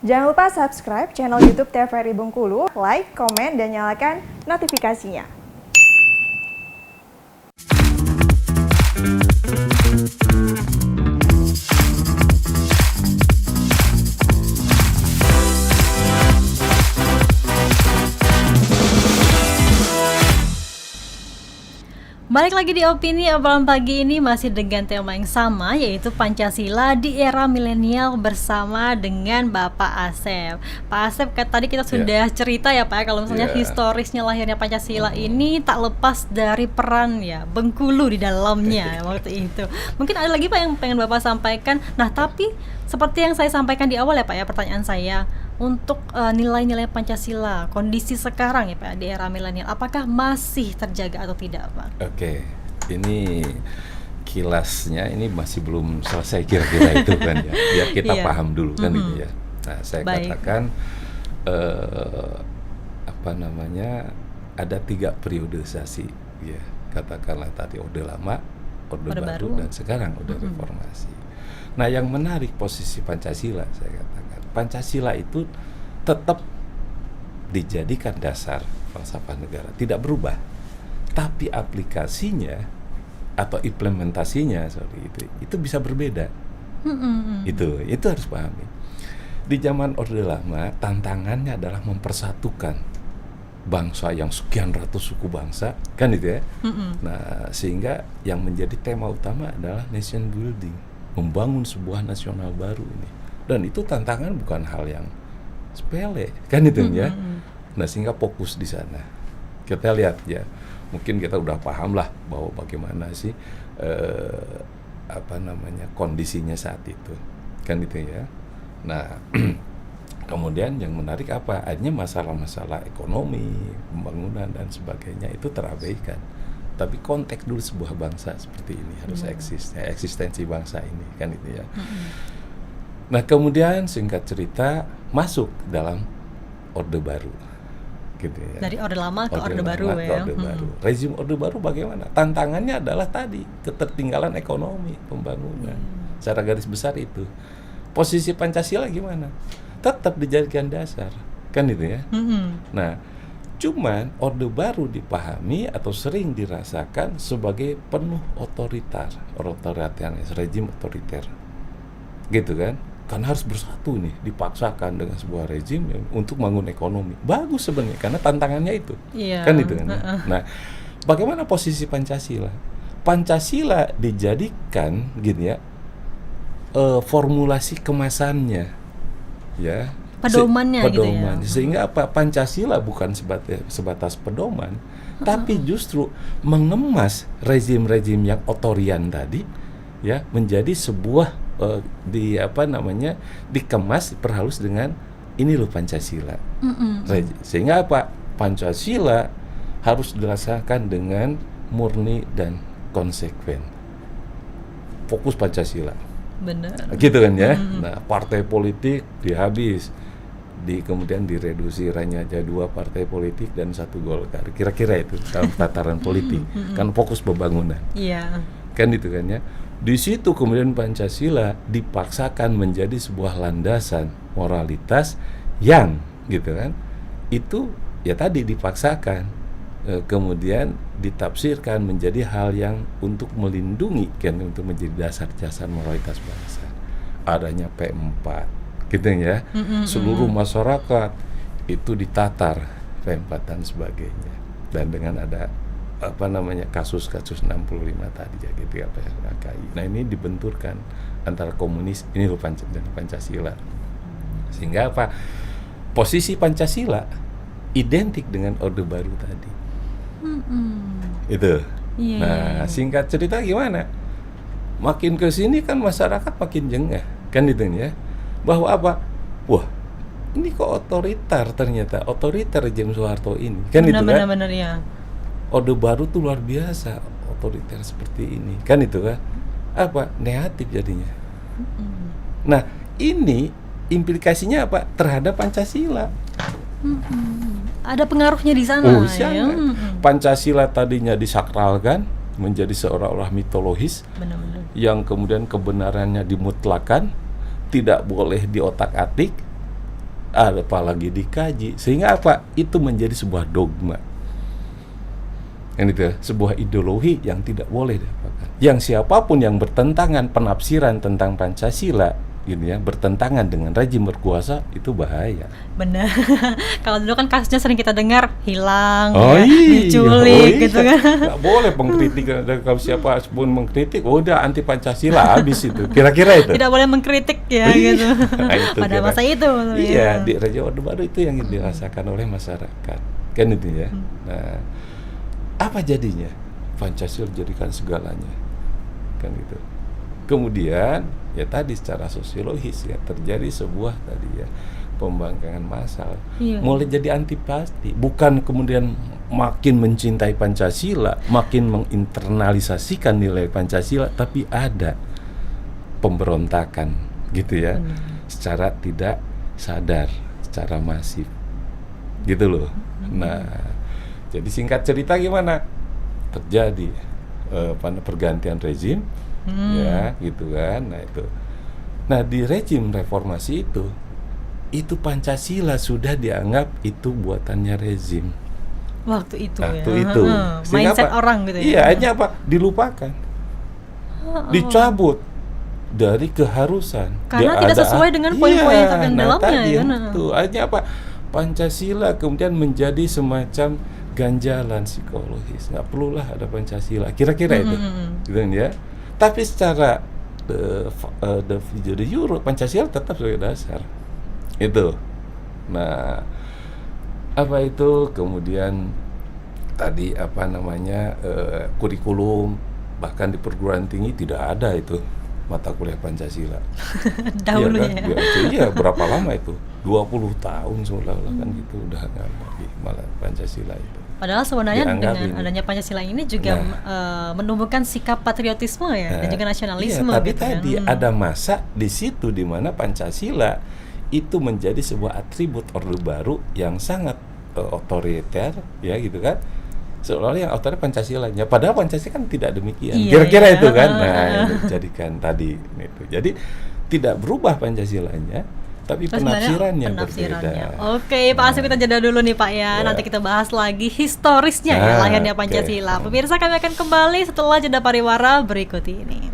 Jangan lupa subscribe channel YouTube TVRI Bengkulu, like, komen, dan nyalakan notifikasinya. Balik lagi di Opini Obrolan Pagi ini masih dengan tema yang sama, yaitu Pancasila di era milenial bersama dengan Bapak Asep. Pak Asep, tadi kita sudah cerita ya Pak, kalau misalnya historisnya lahirnya Pancasila ini tak lepas dari peran ya Bengkulu di dalamnya waktu itu. Mungkin ada lagi Pak yang pengen Bapak sampaikan. Nah tapi seperti yang saya sampaikan di awal ya Pak ya, pertanyaan saya untuk nilai-nilai Pancasila, kondisi sekarang ya Pak di era milenial, apakah masih terjaga atau tidak Pak? Oke, ini kilasnya ini masih belum selesai kira-kira itu kan ya, biar kita paham dulu kan gitu ya. Nah saya katakan ada 3 periodisasi ya, katakanlah tadi Orde Lama, Orde Baru dan sekarang Orde Reformasi. Nah yang menarik posisi Pancasila, saya katakan Pancasila itu tetap dijadikan dasar falsafah negara, tidak berubah. Tapi aplikasinya atau implementasinya itu bisa berbeda. Itu harus pahami. Di zaman Orde Lama tantangannya adalah mempersatukan bangsa yang sekian ratus suku bangsa, kan itu ya. Nah sehingga yang menjadi tema utama adalah nation building, membangun sebuah nasional baru ini. Dan itu tantangan bukan hal yang sepele, kan itu ya. Nah sehingga fokus di sana. Kita lihat ya, mungkin kita udah paham lah bahwa bagaimana sih kondisinya saat itu, kan itu ya. Nah kemudian yang menarik apa? Akhirnya masalah-masalah ekonomi, pembangunan dan sebagainya itu terabaikan. Tapi konteks dulu sebuah bangsa seperti ini harus eksis, ya, eksistensi bangsa ini, kan itu ya. Nah kemudian singkat cerita masuk dalam Orde Baru, gitu ya. Dari Orde Lama ke Orde Baru ya. Orde Baru. Rezim Orde Baru bagaimana? Tantangannya adalah tadi ketertinggalan ekonomi, pembangunan. Secara garis besar itu. Posisi Pancasila gimana? Tetap dijadikan dasar, kan itu ya. Nah, cuman Orde Baru dipahami atau sering dirasakan sebagai penuh otoriter, rezim otoriter, gitu kan? Karena harus bersatu nih, dipaksakan dengan sebuah rezim untuk membangun ekonomi. Bagus sebenarnya, karena tantangannya itu, kan itu kan. Nah, bagaimana posisi Pancasila? Pancasila dijadikan, gini ya, formulasi kemasannya, ya. Pedomannya gitu ya. Sehingga apa? Pancasila bukan sebatas pedoman, tapi justru mengemas rezim-rezim yang otorian tadi, ya, menjadi sebuah dikemas, diperhalus dengan ini loh Pancasila. Sehingga apa? Pancasila harus dirasakan dengan murni dan konsekuen. Fokus Pancasila. Benar. Gitu kan ya. Nah, partai politik dihabis. Kemudian direduksi hanya aja 2 partai politik dan 1 Golkar. Kira-kira itu dalam tataran politik. Kan fokus pembangunan. Iya. Kan itu kan ya. Di situ kemudian Pancasila dipaksakan menjadi sebuah landasan moralitas yang gitu kan. Itu ya tadi dipaksakan kemudian ditafsirkan menjadi hal yang untuk melindungi, kan, untuk menjadi dasar-dasar moralitas bangsa. Adanya P4 gitu ya. Seluruh masyarakat itu ditatar P4 dan sebagainya. Dan dengan ada kasus-kasus 65 tadi ya gitu ya, PKI. Nah ini dibenturkan antara komunis ini loh dan Pancasila. Sehingga apa? Posisi Pancasila identik dengan Orde Baru tadi. Itu. Nah, singkat cerita gimana? Makin ke sini kan masyarakat makin jengah, kan itu ya. Bahwa apa? Wah, ini kok otoriter ternyata, otoriter rezim Soeharto ini. Kan itu kan? Benar ya. Orde Baru tuh luar biasa, otoriter seperti ini, kan itu kan? Apa? Negatif jadinya. Nah, ini implikasinya apa? Terhadap Pancasila. Ada pengaruhnya di sana. Pancasila tadinya disakralkan menjadi seolah-olah mitologis, yang kemudian kebenarannya dimutlakan, tidak boleh diotak-atik, apalagi dikaji, sehingga apa? Itu menjadi sebuah dogma. Yang itu sebuah ideologi yang tidak boleh diapakan. Yang siapapun yang bertentangan penafsiran tentang Pancasila gini ya, bertentangan dengan rezim berkuasa, itu bahaya. Benar. Kalau dulu kan kasusnya sering kita dengar hilang, iya. diculik gitu kan. Nggak boleh pengkritik, kalau siapa pun mengkritik, udah anti Pancasila habis itu. Kira-kira itu. Tidak boleh mengkritik ya gitu. Nah, itu pada masa itu. Iya, di Raja Orde Baru itu yang dirasakan oleh masyarakat. Kan itu ya. Nah, apa jadinya? Pancasila jadikan segalanya. Kan gitu. Kemudian ya tadi secara sosiologis ya terjadi sebuah tadi ya pembangkangan massal, mulai jadi antipati, bukan kemudian makin mencintai Pancasila, makin menginternalisasikan nilai Pancasila, tapi ada pemberontakan gitu ya, secara tidak sadar, secara masif gitu loh. Nah, jadi singkat cerita gimana? Terjadi pergantian rezim ya gitu kan. Nah di rezim reformasi itu Pancasila sudah dianggap itu buatannya rezim waktu itu apa? Mindset orang gitu ya. Iya, akhirnya apa? Dilupakan, dicabut dari keharusan karena tidak sesuai dengan poin-poin yang terkandung dalamnya ya. Itu akhirnya apa? Pancasila kemudian menjadi semacam ganjalan psikologis, nggak perlulah ada Pancasila, kira-kira itu gitu ya. Tapi secara de jure Pancasila tetap sebagai dasar itu. Nah, apa itu kemudian tadi apa namanya kurikulum, bahkan di perguruan tinggi tidak ada itu mata kuliah Pancasila. Dahulu ya, kan? Iya, berapa lama itu? 20 tahun seolah-olah kan gitu udah nggak lagi malah Pancasila itu. Padahal sebenarnya dengan adanya Pancasila ini juga menumbuhkan sikap patriotisme ya, dan juga nasionalisme. Iya, tapi gitu tadi ada masa di situ di mana Pancasila itu menjadi sebuah atribut Orde Baru yang sangat otoriter, ya gitu kan. Seolah-olah yang otoriter Pancasilanya, padahal Pancasila kan tidak demikian. Kira-kira itu kan. Nah, itu jadikan tadi itu. Jadi tidak berubah Pancasilanya, tapi penafsirannya berbeda. Oke, Pak Asep, kita jeda dulu nih Pak ya. Nanti kita bahas lagi historisnya ya lahirnya Pancasila. Pemirsa, kami akan kembali setelah jeda pariwara berikut ini.